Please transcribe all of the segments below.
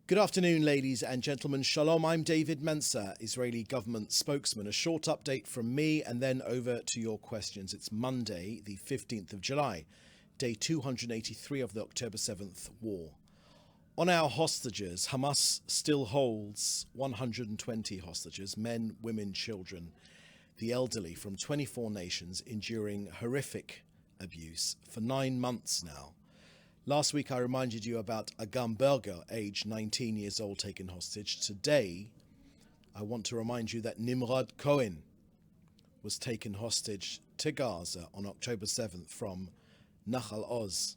Good afternoon, ladies and gentlemen. Shalom, I'm David Mensa, Israeli government spokesman. A short update from me and then over to your questions. It's Monday, the 15th of July, day 283 of the October 7th war. On our hostages, Hamas still holds 120 hostages, men, women, children, the elderly from 24 nations enduring horrific abuse for 9 months now. Last week I reminded you about Agam Berger, aged 19 years old, taken hostage. Today I want to remind you that Nimrod Cohen was taken hostage to Gaza on October 7th from Nahal Oz.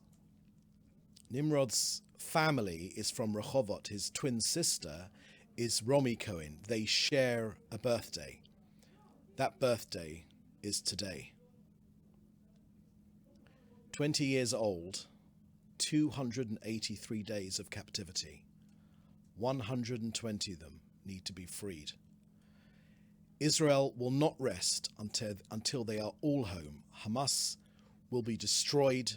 Nimrod's family is from Rehovot. His twin sister is Romy Cohen. They share a birthday. That birthday is today. 20 years old, 283 days of captivity. 120 of them need to be freed. Israel will not rest until they are all home. Hamas will be destroyed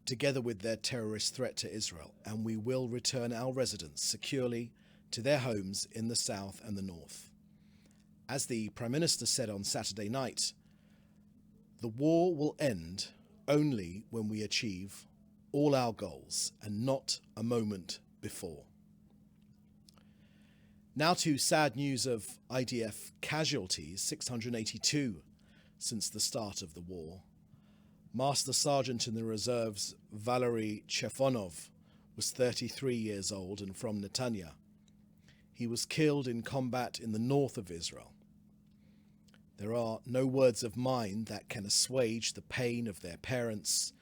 together with their terrorist threat to Israel, and we will return our residents securely to their homes in the south and the north. As the Prime Minister said on Saturday night, the war will end only when we achieve all our goals and not a moment before. Now to sad news of IDF casualties, 682 since the start of the war. Master Sergeant in the reserves Valery Chefonov was 33 years old and from Netanya. He was killed in combat in the north of Israel. There are no words of mine that can assuage the pain of their parents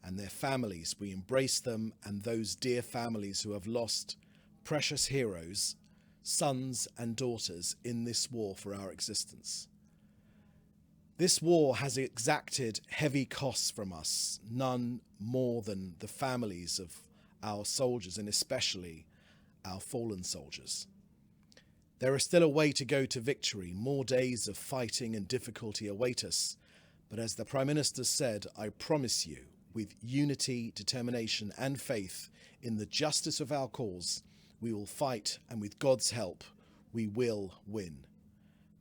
and their families. We embrace them and those dear families who have lost precious heroes, sons and daughters in this war for our existence. This war has exacted heavy costs from us, none more than the families of our soldiers and especially our fallen soldiers. There is still a way to go to victory. More days of fighting and difficulty await us. But as the Prime Minister said, I promise you, with unity, determination and faith in the justice of our cause, we will fight, and with God's help, we will win.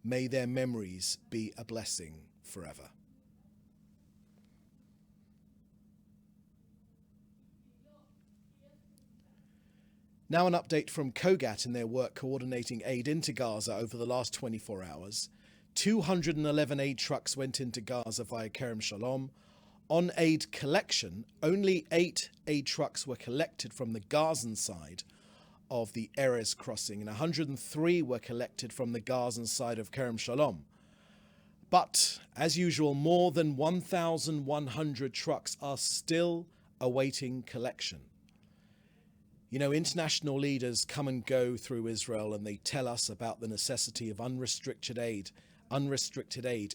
May their memories be a blessing forever. Now an update from COGAT in their work coordinating aid into Gaza over the last 24 hours. 211 aid trucks went into Gaza via Kerem Shalom. On aid collection, only 8 aid trucks were collected from the Gazan side of the Erez crossing, and 103 were collected from the Gazan side of Kerem Shalom. But, as usual, more than 1,100 trucks are still awaiting collection. You know, international leaders come and go through Israel and they tell us about the necessity of unrestricted aid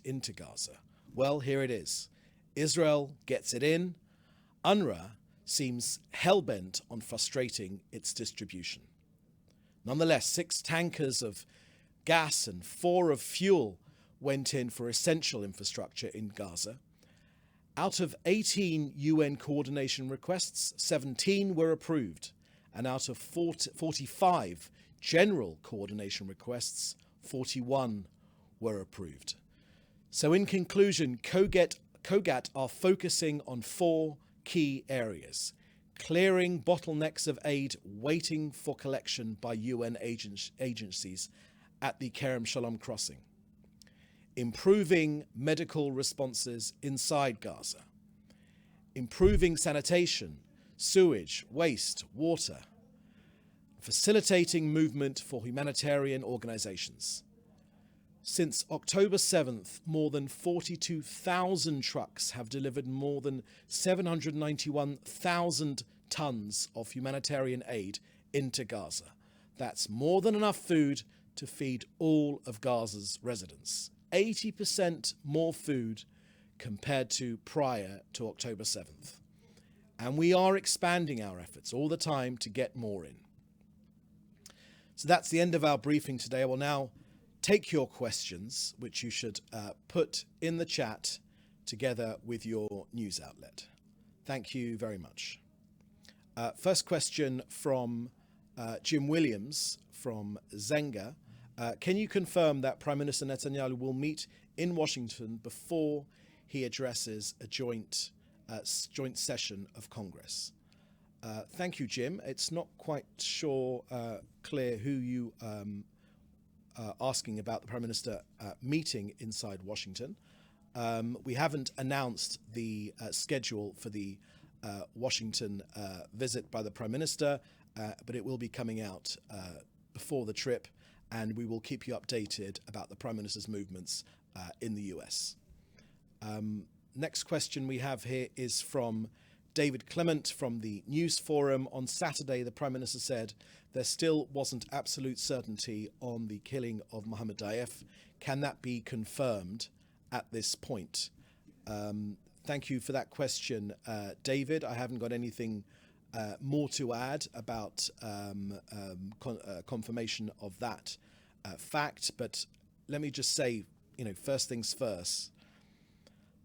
into Gaza. Well, here it is. Israel gets it in. UNRWA seems hell-bent on frustrating its distribution. Nonetheless, 6 tankers of gas and 4 of fuel went in for essential infrastructure in Gaza. Out of 18 UN coordination requests, 17 were approved, and out of 45 general coordination requests, 41 were approved. So in conclusion, COGAT are focusing on 4 key areas: clearing bottlenecks of aid waiting for collection by UN agencies at the Kerem Shalom crossing, improving medical responses inside Gaza, improving sanitation, sewage, waste, water, facilitating movement for humanitarian organizations. Since October 7th, more than 42,000 trucks have delivered more than 791,000 tons of humanitarian aid into Gaza. That's more than enough food to feed all of Gaza's residents. 80% more food compared to prior to October 7th. And we are expanding our efforts all the time to get more in. So that's the end of our briefing today. I will now take your questions, which you should put in the chat together with your news outlet. Thank you very much. First question from Jim Williams from Zenga. Can you confirm that Prime Minister Netanyahu will meet in Washington before he addresses a joint session of Congress? Thank you, Jim. It's not quite clear who you asking about the Prime Minister meeting inside Washington. We haven't announced the schedule for the Washington visit by the Prime Minister, but it will be coming out before the trip, and we will keep you updated about the Prime Minister's movements in the US. Next question we have here is from David Clement from the News Forum. On Saturday, the Prime Minister said there still wasn't absolute certainty on the killing of Mohammed Daif. Can that be confirmed at this point? Thank you for that question, David. I haven't got anything more to add about confirmation of that fact, but let me just say, first things first,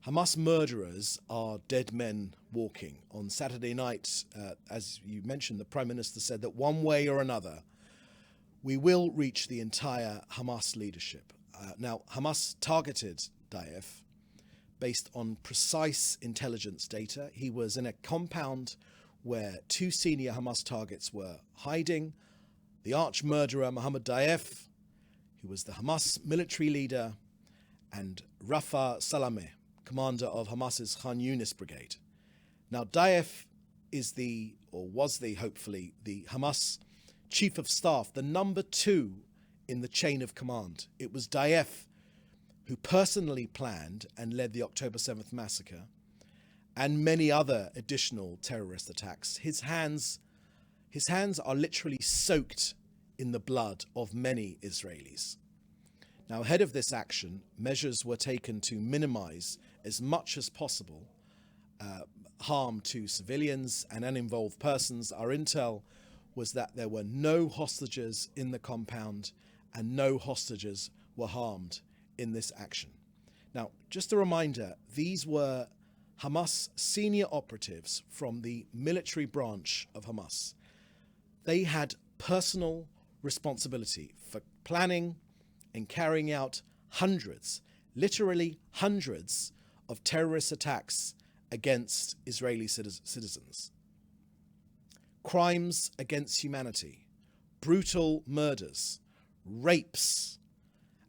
Hamas murderers are dead men walking. On Saturday night, as you mentioned, the Prime Minister said that one way or another, we will reach the entire Hamas leadership. Now, Hamas targeted Daif based on precise intelligence data. He was in a compound where two senior Hamas targets were hiding. The arch-murderer Mohammed Daif, who was the Hamas military leader, and Rafa Salameh, commander of Hamas's Khan Yunis brigade. Now, Daif was hopefully the Hamas chief of staff, the number 2 in the chain of command. It was Daif who personally planned and led the October 7th massacre and many other additional terrorist attacks. His hands are literally soaked in the blood of many Israelis. Now, ahead of this action, measures were taken to minimize as much as possible harm to civilians and uninvolved persons. Our intel was that there were no hostages in the compound and no hostages were harmed in this action. Now, just a reminder, these were Hamas senior operatives from the military branch of Hamas. They had personal responsibility for planning and carrying out literally hundreds of terrorist attacks against Israeli citizens. Crimes against humanity, brutal murders, rapes,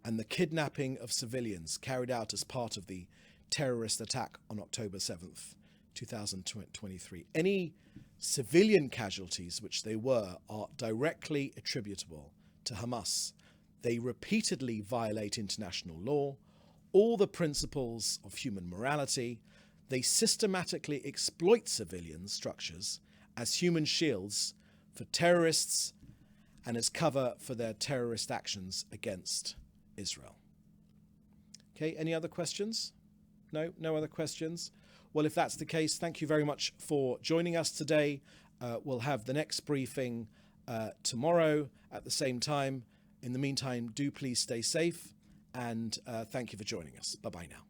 and the kidnapping of civilians carried out as part of the terrorist attack on October 7th, 2023. Any civilian casualties, which they were, are directly attributable to Hamas. They repeatedly violate international law, all the principles of human morality. They systematically exploit civilian structures as human shields for terrorists and as cover for their terrorist actions against Israel. Okay, any other questions? No other questions? Well, if that's the case, thank you very much for joining us today. We'll have the next briefing tomorrow at the same time. In the meantime, do please stay safe, and thank you for joining us. Bye-bye now.